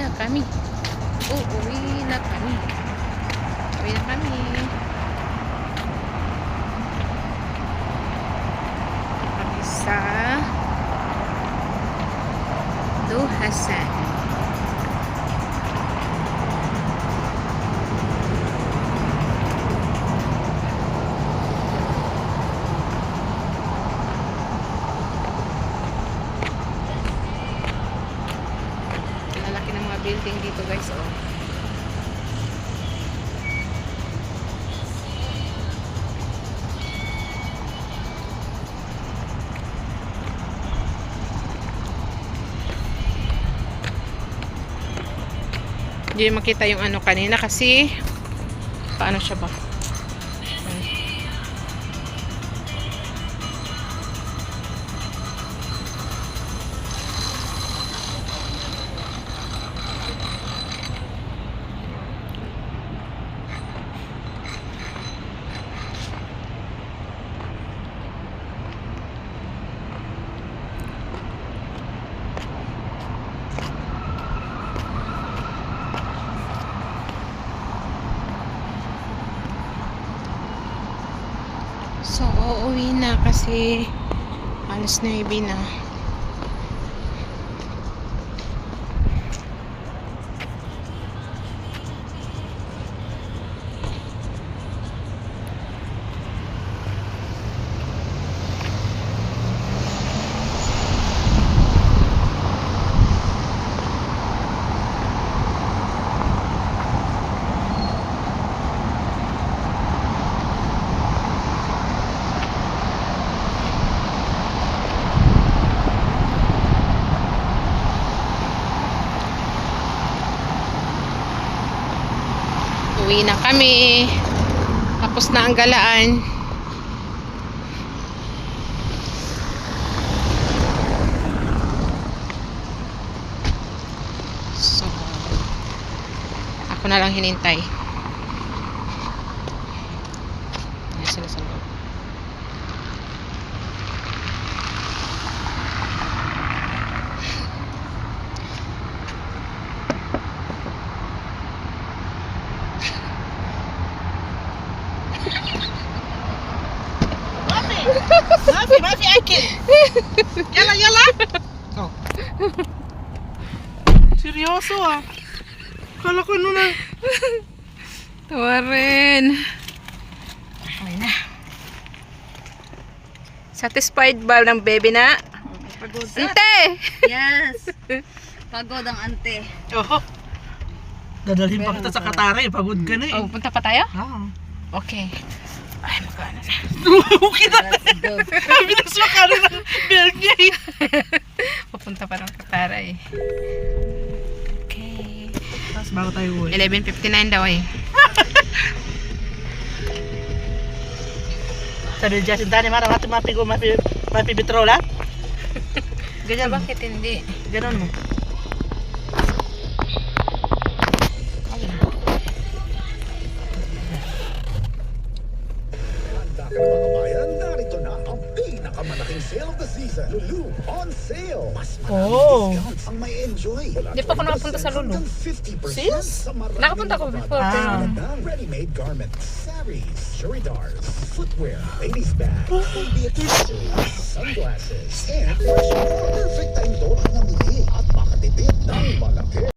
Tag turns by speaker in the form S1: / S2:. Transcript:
S1: na kami. Uuwi na kami. Uwi na kami. Kami sa Duhasan. Lalaki ng mga building dito, guys, oh. Hindi makita yung ano kanina kasi paano siya ba? So, uuwi na kasi alas 9 na. Uwi na kami. Tapos na ang galaan. So, ako na lang hinintay. Ayan sila sa loob.
S2: Mafi, Akin. Yala. Oh. Seryoso ah. Kala ko na.
S1: Tawa rin. Okay na. Satisfied ba ng baby na?
S3: Pagod.
S1: Ante!
S3: Yes. Pagod ang ante.
S2: Oh. Dadalhin pa kita sa Katara eh. Pagod ka na eh.
S1: Oh, punta pa tayo?
S2: Ah.
S1: Okay. Ay, magkano na.
S2: Okay na.
S3: Let's go.
S2: Binas makano ng Belgium.
S1: Papunta pa ng Katara eh. Okay.
S2: Tapos bago tayo uwi.
S1: 11:59 daw eh.
S2: Sabi ni Justin, Dani, marang natin mapi bitrola. Ganyan ba?
S1: Bakit hindi?
S2: Ganon mo.
S4: Mga kabayan, narito na ang pinakamalaking sale of the season. Lulu on sale. Mas maraming discounts ang may enjoy.
S1: Di pa ako nakapunta sa Lulu.
S4: 50%
S2: Sales?
S4: sa maraming
S1: Nakapunta ko before.
S2: Ah.
S1: Pero
S4: magagandang ready-made garments, saris, churidars, footwear, ladies bags, baby accessories, sunglasses, and